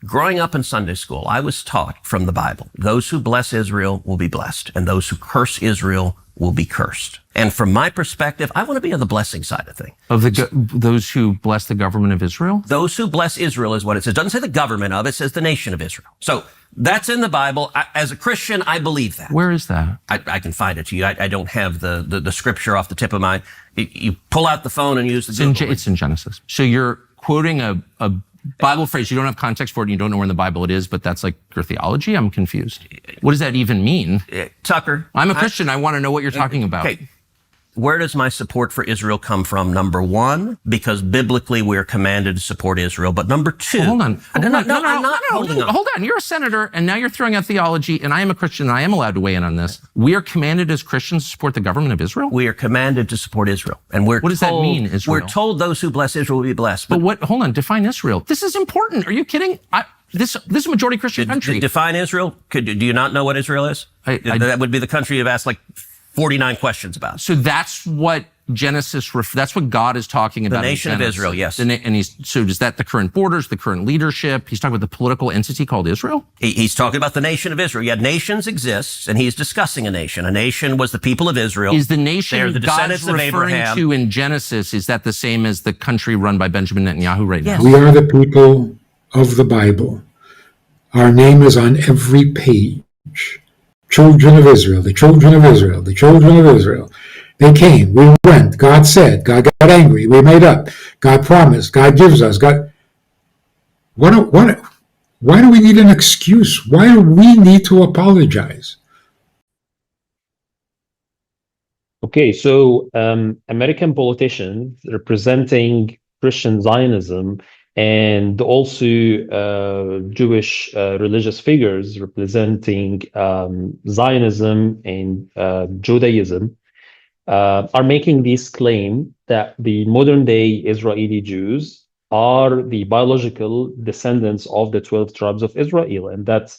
Growing up in Sunday school, I was taught from the Bible, those who bless Israel will be blessed, and those who curse Israel will be cursed. And from my perspective, I want to be on the blessing side of things. Of those who bless the government of Israel? Those who bless Israel is what it says. It doesn't say the government of it, it says the nation of Israel. So that's in the Bible. As a Christian, I believe that. Where is that? I can find it to you. I don't have the scripture off the tip of my. You pull out the phone and use the Google. It's in Genesis. So you're quoting a Bible phrase. You don't have context for it and you don't know where in the Bible it is, but that's like your theology? I'm confused. What does that even mean? Tucker. I'm a Christian. I want to know what you're talking about. Okay. Where does my support for Israel come from? Number one, because biblically we're commanded to support Israel. But number two, hold on. I'm not holding on. Hold on. You're a senator, and now you're throwing out theology, and I am a Christian, and I am allowed to weigh in on this. We are commanded as Christians to support the government of Israel? We are commanded to support Israel. And what does that mean, Israel? We're told those who bless Israel will be blessed. But what, hold on, define Israel. This is important. Are you kidding? This is a majority Christian country. Define Israel? Do you not know what Israel is? That would be the country you've asked like 49 questions about. So that's what Genesis, that's what God is talking about. The nation of Israel, yes. So is that the current borders, the current leadership? He's talking about the political entity called Israel? He's talking about the nation of Israel. Yeah, nations exist, and he's discussing a nation. A nation was the people of Israel. Is the nation They're the descendants God's of referring Abraham. to in Genesis, is that the same as the country run by Benjamin Netanyahu right now? We are the people of the Bible. Our name is on every page. Children of Israel, the children of Israel, the children of Israel. They came, we went, God said, God got angry, we made up, God promised, God gives us, God. Why do we need an excuse? Why do we need to apologize? Okay, so American politicians representing Christian Zionism and also Jewish religious figures representing Zionism and Judaism are making this claim that the modern-day Israeli Jews are the biological descendants of the 12 tribes of Israel, and that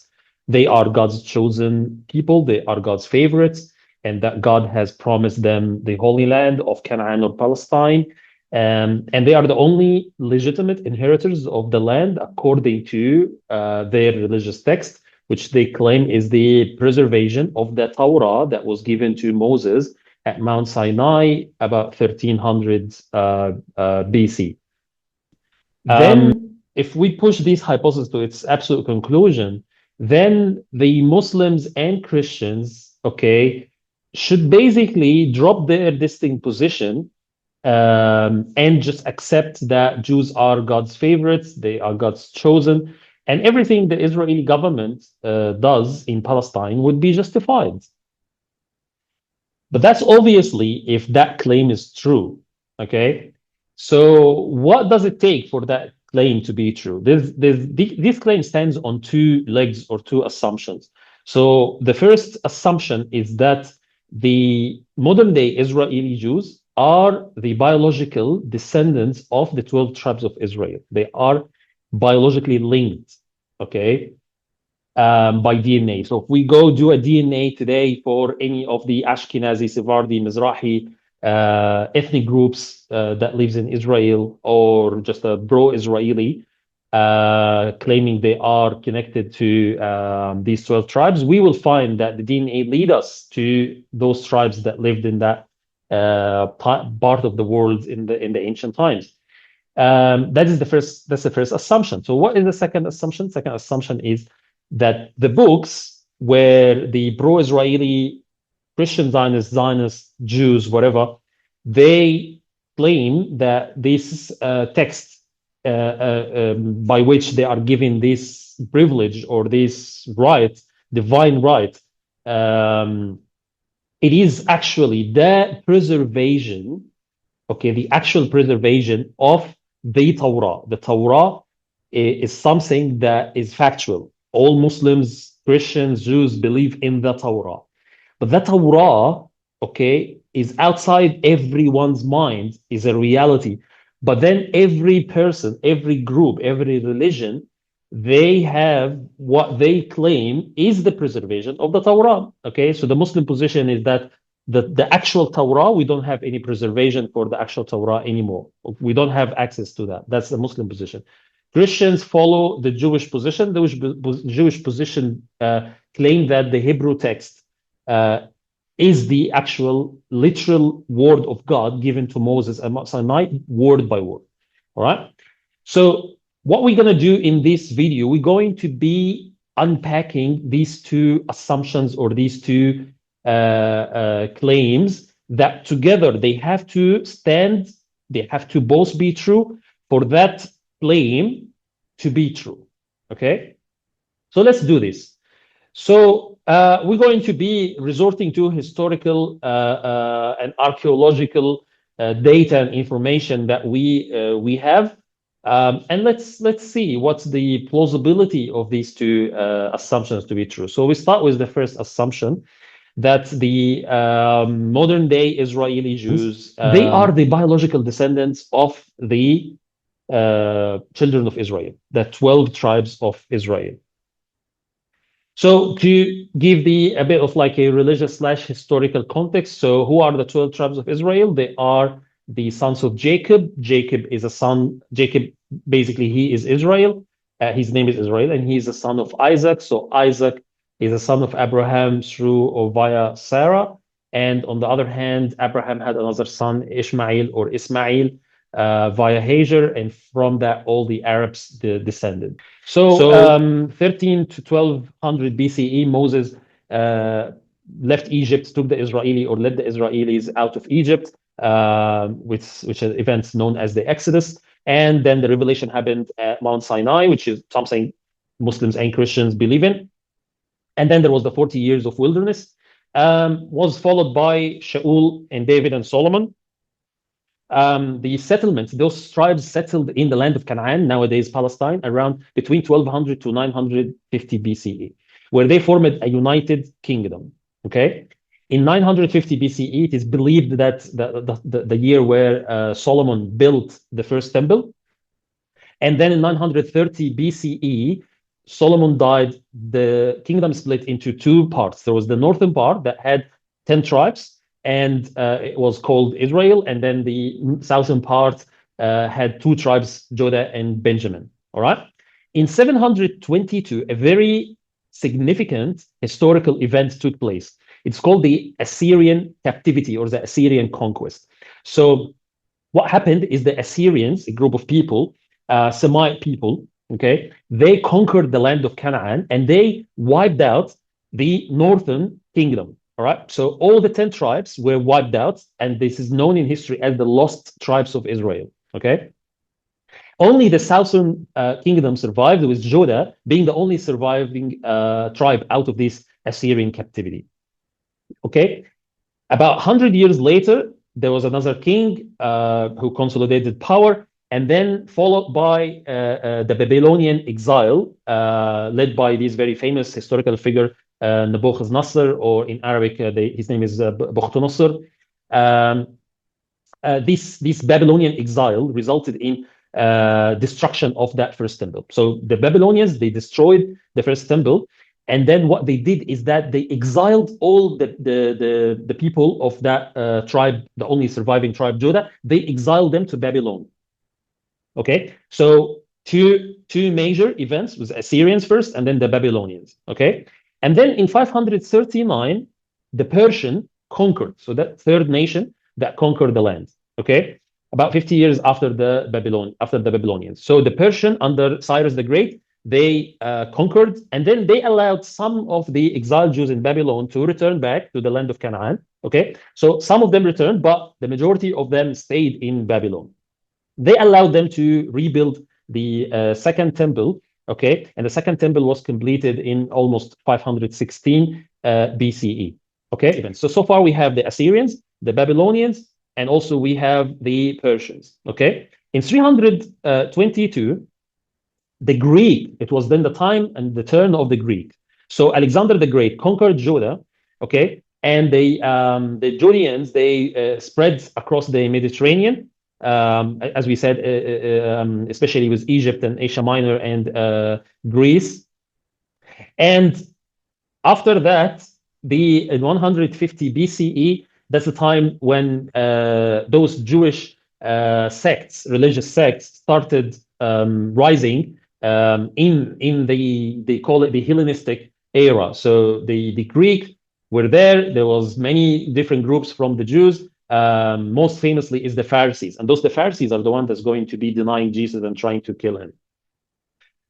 they are God's chosen people, they are God's favorites, and that God has promised them the Holy Land of Canaan or Palestine, and they are the only legitimate inheritors of the land according to their religious text, which they claim is the preservation of the Torah that was given to Moses at Mount Sinai about 1300 BC. Then, if we push this hypothesis to its absolute conclusion, then the Muslims and Christians, okay, should basically drop their distinct position and just accept that Jews are God's favorites, they are God's chosen, and everything the Israeli government does in Palestine would be justified. But that's obviously if that claim is true, okay? So what does it take for that claim to be true? This claim stands on two legs or two assumptions. So the first assumption is that the modern-day Israeli Jews are the biological descendants of the 12 tribes of Israel. They are biologically linked, okay? By DNA. So if we go do a DNA today for any of the Ashkenazi, Sephardi, Mizrahi ethnic groups that lives in Israel, or just a pro-Israeli claiming they are connected to these 12 tribes, we will find that the DNA lead us to those tribes that lived in that part of the world in the ancient times. That's the first assumption. So what is the second assumption? Second assumption is that the books where the pro-Israeli Christian Zionist Jews, whatever, they claim that this text by which they are given this privilege or this right, divine right, it is actually the preservation, okay, the actual preservation of the Torah. The Torah is something that is factual. All Muslims, Christians, Jews believe in the Torah. But that Torah, okay, is outside everyone's mind, is a reality. But then every person, every group, every religion, they have what they claim is the preservation of the Torah. Okay, so the Muslim position is that the actual Torah, we don't have any preservation for the actual Torah anymore. We don't have access to that. That's the Muslim position. Christians follow the Jewish position. The Jewish position claim that the Hebrew text is the actual literal word of God given to Moses at Mount Sinai, word by word. All right. So what we're going to do in this video, we're going to be unpacking these two assumptions or these two claims that together they have to stand, they have to both be true for that claim to be true. Okay, so let's do this. So we're going to be resorting to historical and archaeological data and information that we have, and let's see what's the plausibility of these two assumptions to be true. So we start with the first assumption that the modern day Israeli Jews they are the biological descendants of the children of Israel, the 12 tribes of Israel. So to give a bit of like a religious / historical context, so who are the 12 tribes of Israel? They are the sons of Jacob. Jacob is a son. Jacob, basically, he is Israel. His name is Israel, and he is a son of Isaac. So Isaac is a son of Abraham through or via Sarah. And on the other hand, Abraham had another son, Ishmael or Ismail, via Hagar, and from that all the Arabs descended. So 13 to 1200 BCE, Moses left Egypt, took the Israeli or led the Israelis out of Egypt, which are events known as the Exodus. And then the revelation happened at Mount Sinai, which is something Muslims and Christians believe in. And then there was the 40 years of wilderness, was followed by Shaul and David and Solomon. The settlements, those tribes settled in the land of Canaan, nowadays Palestine, around between 1200 to 950 BCE, where they formed a united kingdom. Okay, in 950 BCE, it is believed that the year where Solomon built the first temple, and then in 930 BCE, Solomon died. The kingdom split into two parts. There was the northern part that had 10 tribes. And it was called Israel, and then the southern part had two tribes, Judah and Benjamin. All right. In 722, a very significant historical event took place. It's called the Assyrian captivity or the Assyrian conquest. So what happened is the Assyrians, a group of people, Semite people, okay, they conquered the land of Canaan and they wiped out the northern kingdom. All right, so all the 10 tribes were wiped out, and this is known in history as the lost tribes of Israel. Okay, only the southern kingdom survived, with Judah being the only surviving tribe out of this Assyrian captivity. Okay, about 100 years later, there was another king who consolidated power, and then followed by the Babylonian exile, led by this very famous historical figure, Nebuchadnezzar, or in Arabic, his name is Bukhtanasr. This Babylonian exile resulted in destruction of that first temple. So the Babylonians, they destroyed the first temple, and then what they did is that they exiled all the people of that tribe, the only surviving tribe, Judah. They exiled them to Babylon. Okay, so two major events was Assyrians first, and then the Babylonians. Okay. And then in 539, the Persian conquered. So that third nation that conquered the land. Okay, about 50 years after the Babylonians. So the Persian under Cyrus the Great, they conquered, and then they allowed some of the exiled Jews in Babylon to return back to the land of Canaan. Okay, so some of them returned, but the majority of them stayed in Babylon. They allowed them to rebuild the second temple. Okay, and the second temple was completed in almost 516 BCE. Okay, so far we have the Assyrians, the Babylonians, and also we have the Persians. Okay, in 322, the Greek, it was then the time and the turn of the Greek. So Alexander the Great conquered Judah. Okay, and the Judeans, they spread across the Mediterranean. As we said, especially with Egypt and Asia Minor and Greece. And after that, in 150 BCE, that's the time when those Jewish sects, religious sects, started rising in they call it the Hellenistic era. So the Greek were there. There was many different groups from the Jews. Most famously is the Pharisees, and the Pharisees are the one that's going to be denying Jesus and trying to kill him.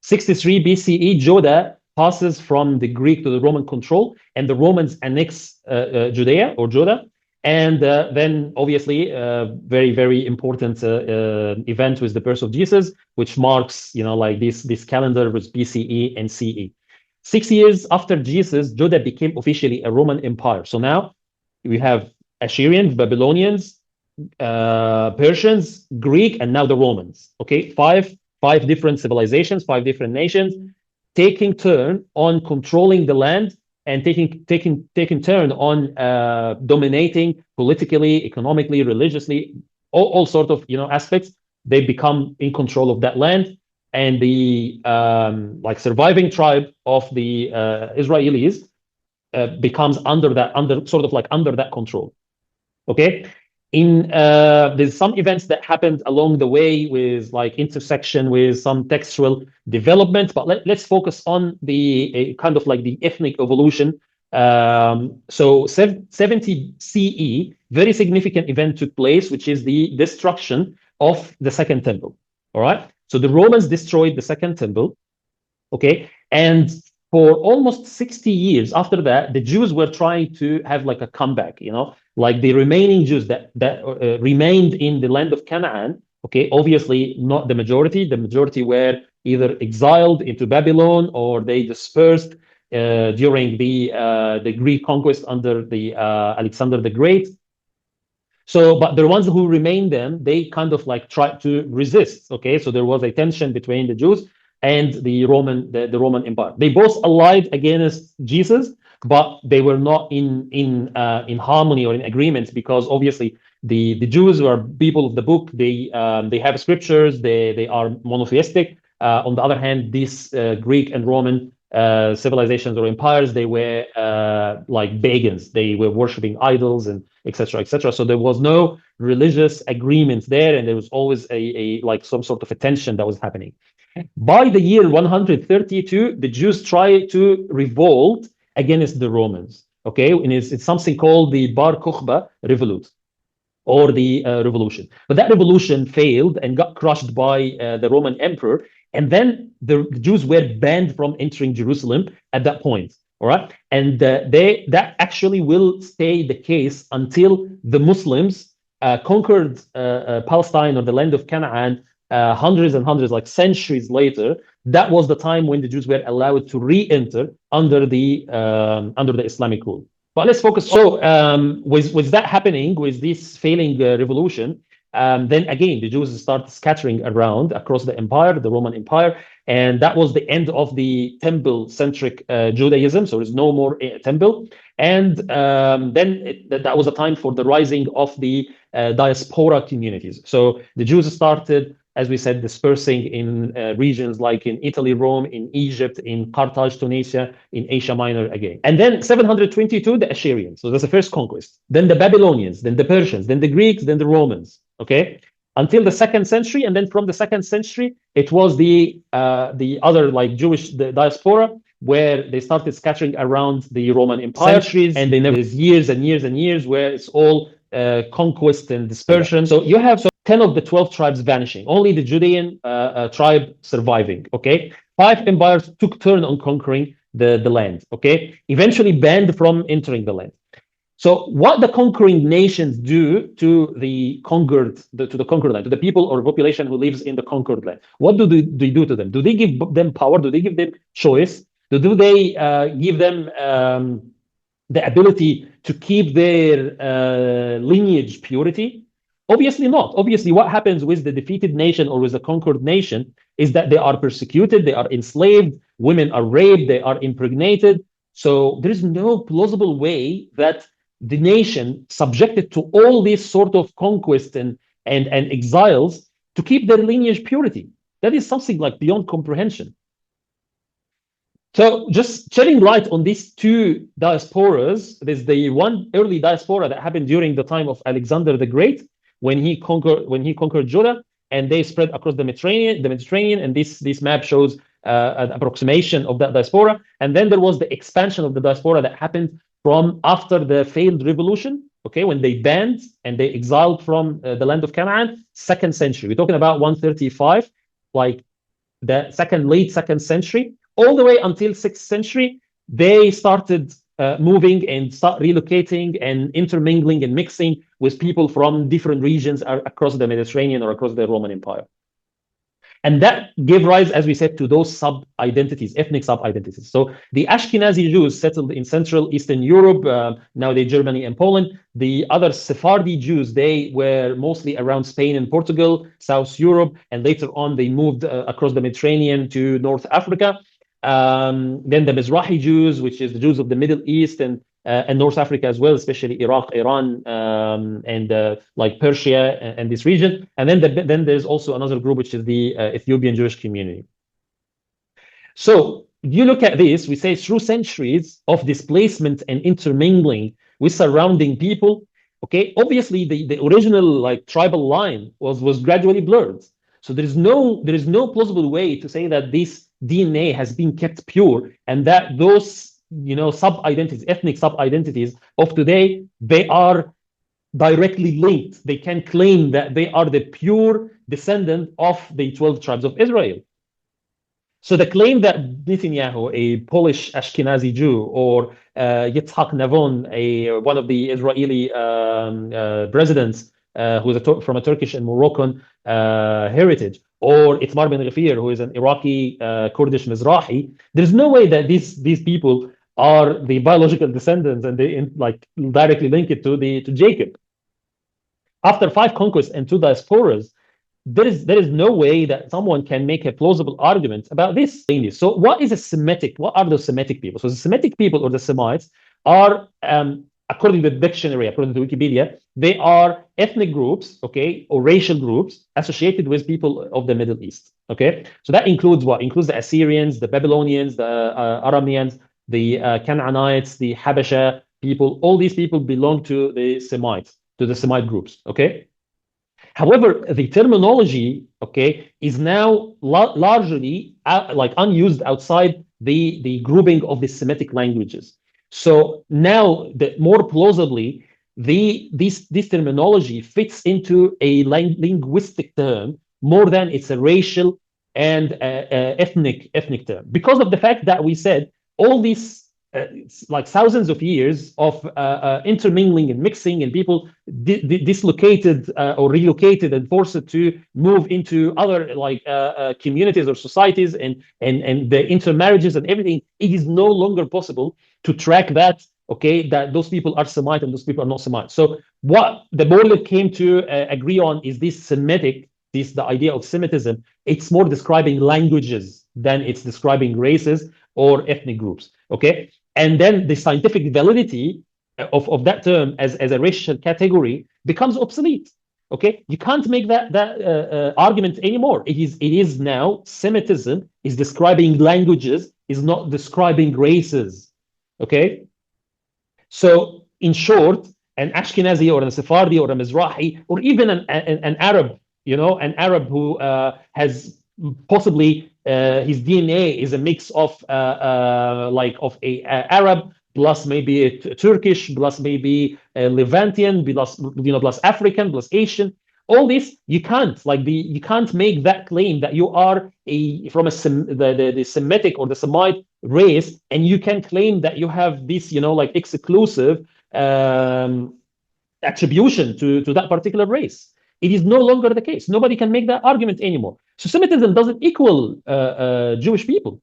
63 BCE, Judah passes from the Greek to the Roman control, and the Romans annex Judea or Judah. And then, obviously, very, very important event was the birth of Jesus, which marks, like this calendar was BCE and CE. 6 years after Jesus, Judah became officially a Roman Empire. So now we have Assyrians, Babylonians, Persians, Greek, and now the Romans. Okay, five different civilizations, 5 different nations, taking turn on controlling the land and taking turn on dominating politically, economically, religiously, all sorts of aspects. They become in control of that land, and the surviving tribe of the Israelis becomes under that control. Okay. There's some events that happened along the way with intersection with some textual development, but let's focus on the kind of the ethnic evolution. So 70 CE, very significant event took place, which is the destruction of the Second Temple. All right. So the Romans destroyed the Second Temple. Okay. And for almost 60 years after that, the Jews were trying to have a comeback, the remaining Jews that remained in the land of Canaan. Okay, obviously not the majority. The majority were either exiled into Babylon or they dispersed during the Greek conquest under the Alexander the Great. So, but the ones who remained, they kind of tried to resist. Okay, so there was a tension between the Jews and the Roman Empire. They both allied against Jesus, but they were not in harmony or in agreement, because obviously the Jews are people of the book. They have scriptures. They are monotheistic. On the other hand, these Greek and Roman civilizations or empires, they were like pagans. They were worshiping idols and etc. etc. So there was no religious agreement there, and there was always a some sort of a tension that was happening. By the year 132, the Jews tried to revolt against the Romans. Okay, and it's something called the Bar Kokhba Revolt, or the revolution. But that revolution failed and got crushed by the Roman emperor. And then the Jews were banned from entering Jerusalem at that point. All right, and that actually will stay the case until the Muslims conquered Palestine, or the land of Canaan, hundreds and hundreds, like centuries later. That was the time when the Jews were allowed to re-enter under the Islamic rule. But let's focus. So with that happening, with this failing revolution, then again the Jews start scattering around across the empire, the Roman Empire, and that was the end of the temple-centric Judaism. So there's no more temple, and then that was a time for the rising of the diaspora communities. So the Jews started, as we said, dispersing in regions like in Italy, Rome, in Egypt, in Carthage, Tunisia, in Asia Minor again. And then 722, the Assyrians. So that's the first conquest. Then the Babylonians, then the Persians, then the Greeks, then the Romans. Okay, until the 2nd century, and then from the 2nd century, it was the other Jewish diaspora, where they started scattering around the Roman Empire, and they never years and years and years where it's all conquest and dispersion. So you have 10 of the 12 tribes vanishing, only the Judean tribe surviving. Okay, 5 empires took turn on conquering the land. Okay, eventually banned from entering the land. So what the conquering nations do to the conquered land, to the people or population who lives in the conquered land, what do they do to them? Do they give them power? Do they give them choice? Do they give them the ability to keep their lineage purity? Obviously not. Obviously, what happens with the defeated nation or with the conquered nation is that they are persecuted, they are enslaved, women are raped, they are impregnated. So there is no plausible way that the nation, subjected to all these sort of conquests and exiles, to keep their lineage purity. That is something beyond comprehension. So just shedding light on these 2 diasporas, there's the one early diaspora that happened during the time of Alexander the Great, when he conquered Judah, and they spread across the Mediterranean, and this map shows an approximation of that diaspora. And then there was the expansion of the diaspora that happened from after the failed revolution, okay, when they banned and they exiled from the land of Canaan, 2nd century. We're talking about 135, like the late second century, all the way until 6th century. They started moving and start relocating and intermingling and mixing with people from different regions across the Mediterranean or across the Roman Empire. And that gave rise, as we said, to those sub-identities, ethnic sub-identities. So the Ashkenazi Jews settled in Central Eastern Europe, nowadays Germany and Poland. The other Sephardi Jews, they were mostly around Spain and Portugal, South Europe, and later on they moved across the Mediterranean to North Africa. Then the Mizrahi Jews, which is the Jews of the Middle East and North Africa as well, especially Iraq, Iran, and like Persia and this region. And then there's also another group, which is the Ethiopian Jewish community. So you look at this, we say through centuries of displacement and intermingling with surrounding people, okay, obviously the original like tribal line was gradually blurred. So there is no plausible way to say that this DNA has been kept pure and that those sub-identities, ethnic sub-identities of today, they are directly linked. They can claim that they are the pure descendant of the 12 tribes of Israel. So the claim that Netanyahu, a Polish Ashkenazi Jew, or Yitzhak Navon, one of the Israeli presidents who is from a Turkish and Moroccan heritage, or Itmar Ben Gfir, who is an Iraqi Kurdish Mizrahi, there's no way that these people are the biological descendants and they directly link it to Jacob. After 5 conquests and 2 diasporas, there is no way that someone can make a plausible argument about this. So what is a Semitic? What are the Semitic people? So the Semitic people, or the Semites, are, according to the dictionary, according to Wikipedia, they are ethnic groups, okay, or racial groups associated with people of the Middle East, okay? So that includes what? Includes the Assyrians, the Babylonians, the Arameans, the Canaanites, the Habasha people. All these people belong to the Semites, to the Semite groups, okay? However, the terminology, okay, is now largely unused outside the grouping of the Semitic languages. So now, more plausibly, this terminology fits into a linguistic term more than it's a racial and ethnic term, because of the fact that we said all these thousands of years of intermingling and mixing, and people dislocated or relocated and forced to move into other communities or societies, and the intermarriages and everything. It is no longer possible to track that, okay, that those people are Semite and those people are not Semite. So what the Borlug came to agree on is this Semitic, the idea of Semitism. It's more describing languages than it's describing races or ethnic groups, okay? And then the scientific validity of that term as a racial category becomes obsolete, okay? You can't make that argument anymore. It is now Semitism is describing languages, is not describing races, okay? So in short, an Ashkenazi or a Sephardi or a Mizrahi, or even an Arab, an Arab who has possibly his DNA is a mix of a Arab plus maybe a Turkish plus maybe a Levantian plus African plus Asian. All this you can't you can't make that claim that you are from the Semitic or the Semite race, and you can claim that you have this exclusive attribution to that particular race. It is no longer the case. Nobody can make that argument anymore. So Semitism doesn't equal Jewish people.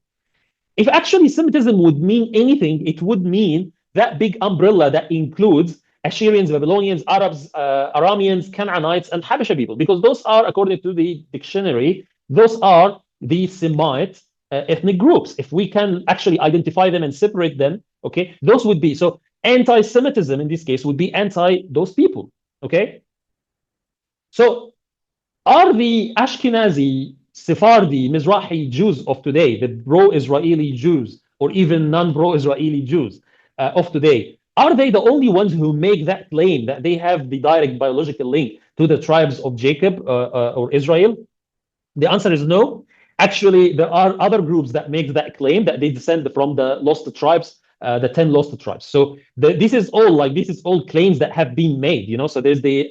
If actually Semitism would mean anything, it would mean that big umbrella that includes Assyrians, Babylonians, Arabs, Arameans, Canaanites, and Habasha people, because those are, according to the dictionary, those are the Semite ethnic groups. If we can actually identify them and separate them, okay, those would be, so anti-Semitism in this case would be anti those people, okay? So are the Ashkenazi, Sephardi, Mizrahi Jews of today, the pro-Israeli Jews, or even non-pro-Israeli Jews of today, are they the only ones who make that claim that they have the direct biological link to the tribes of Jacob or Israel? The answer is no. Actually, there are other groups that make that claim that they descend from the lost tribes, the 10 lost tribes. So this is all claims that have been made. So there's the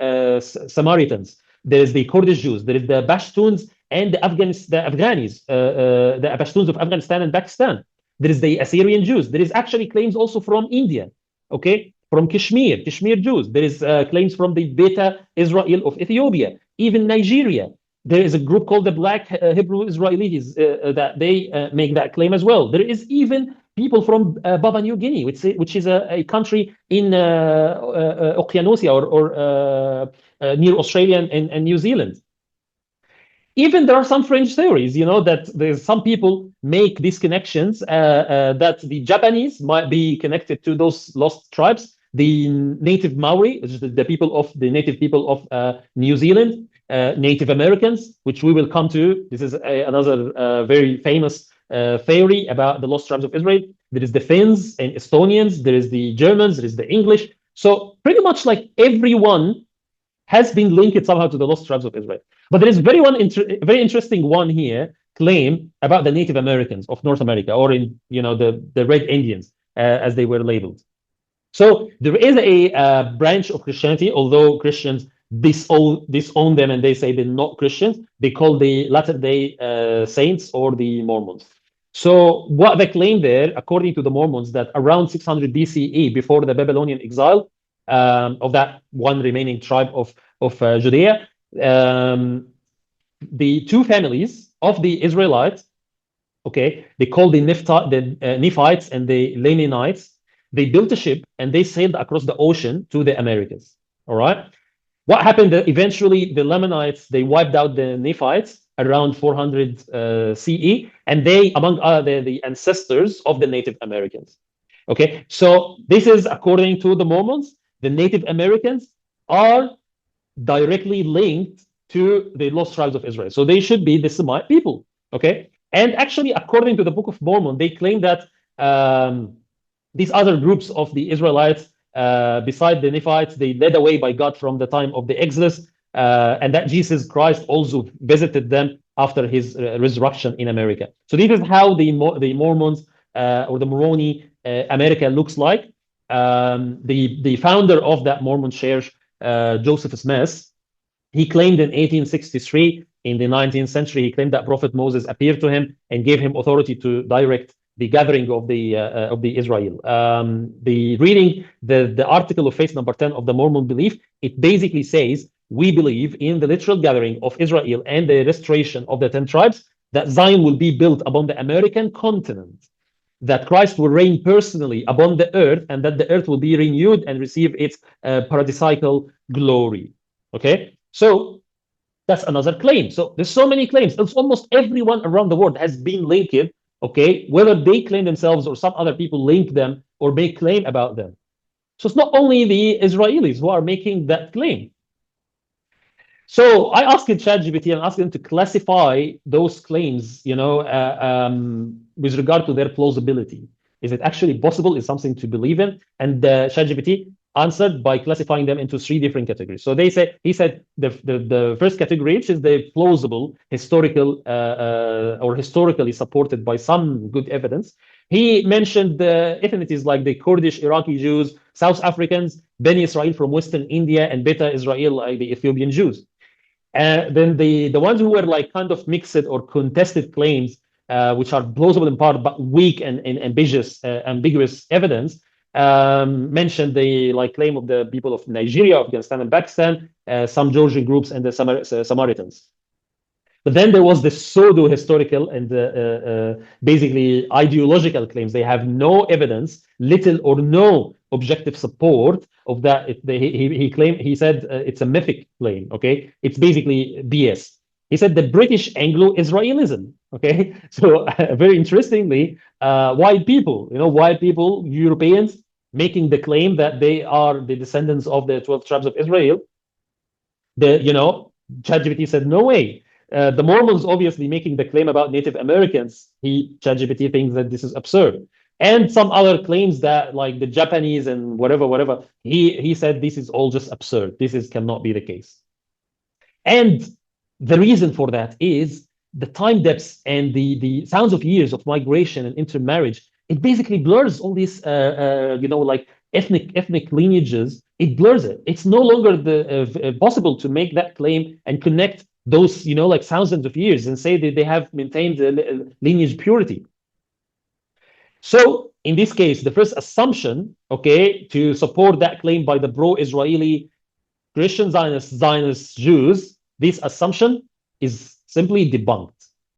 Samaritans, there's the Kurdish Jews, there is the Pashtuns and the Afghanis, the Pashtuns of Afghanistan and Pakistan. There is the Assyrian Jews. There is actually claims also from India, okay, from Kashmir Jews. There is claims from the Beta Israel of Ethiopia, even Nigeria. There is a group called the Black Hebrew Israelis that they make that claim as well. There is even people from Papua New Guinea, which is a country in Oceania or near Australia and New Zealand. Even there are some fringe theories, that there's some people make these connections that the Japanese might be connected to those lost tribes, the native Maori, which is the native people of New Zealand, Native Americans, which we will come to. This is another very famous theory about the lost tribes of Israel. There is the Finns and Estonians, there is the Germans, there is the English. So pretty much like everyone has been linked somehow to the lost tribes of Israel. But there is very interesting one here, claim about the Native Americans of North America, or in the Red Indians, as they were labeled. So there is a branch of Christianity, although Christians disown them and they say they're not Christians. They call the Latter-day Saints or the Mormons. So what they claim there, according to the Mormons, that around 600 BCE, before the Babylonian exile of that one remaining tribe of Judea, the two families of the Israelites, okay, they called the Nephites and the Lamanites. They built a ship and they sailed across the ocean to the Americas. All right. What happened? Eventually, the Lamanites, they wiped out the Nephites around 400 CE, and they, among the ancestors of the Native Americans. Okay, so this is according to the Mormons. The Native Americans are directly linked to the lost tribes of Israel. So they should be the Semite people. Okay, and actually, according to the Book of Mormon, they claim that these other groups of the Israelites, beside the Nephites, they led away by God from the time of the Exodus, and that Jesus Christ also visited them after his resurrection in America. So this is how the Mormons or the Moroni America looks like. The founder of that Mormon church, Joseph Smith, he claimed in 1863, in the 19th century, he claimed that Prophet Moses appeared to him and gave him authority to direct the gathering of the Israel. Reading the article of faith number 10 of the Mormon belief, it basically says, we believe in the literal gathering of Israel and the restoration of the 10 tribes, that Zion will be built upon the American continent, that Christ will reign personally upon the earth, and that the earth will be renewed and receive its paradisiacal glory. Okay, so that's another claim. So there's so many claims. It's almost everyone around the world has been linked, okay, whether they claim themselves or some other people link them or make claim about them. So it's not only the Israelis who are making that claim. So I asked ChatGPT and asked them to classify those claims, with regard to their plausibility. Is it actually possible? Is something to believe in? And ChatGPT answered by classifying them into 3 different categories. So he said the first category, which is the plausible, historical, or historically supported by some good evidence. He mentioned the ethnicities like the Kurdish, Iraqi Jews, South Africans, Beni Israel from Western India, and Beta Israel, like the Ethiopian Jews. Then the ones who were like kind of mixed or contested claims, which are plausible in part but weak and ambiguous evidence, mentioned the claim of the people of Nigeria, Afghanistan, and Pakistan, some Georgian groups, and the Samaritans. But then there was the pseudo-historical and basically ideological claims. They have no evidence, little or no objective support of that. He said it's a mythic claim. Okay, it's basically BS. He said the British Anglo-Israelism. Okay, so very interestingly, white people, Europeans, making the claim that they are the descendants of the 12 tribes of Israel. ChatGPT said no way. The Mormons obviously making the claim about Native Americans. ChatGPT thinks that this is absurd. And some other claims that like the Japanese and whatever, he said this is all just absurd. Cannot be the case. And the reason for that is the time depths and the thousands of years of migration and intermarriage, it basically blurs all these, like ethnic lineages. It blurs it. It's no longer possible to make that claim and connect those, like thousands of years and say that they have maintained lineage purity. So in this case, the first assumption, okay, to support that claim by the pro-Israeli Christian Zionists, Zionist Jews, this assumption is simply debunked.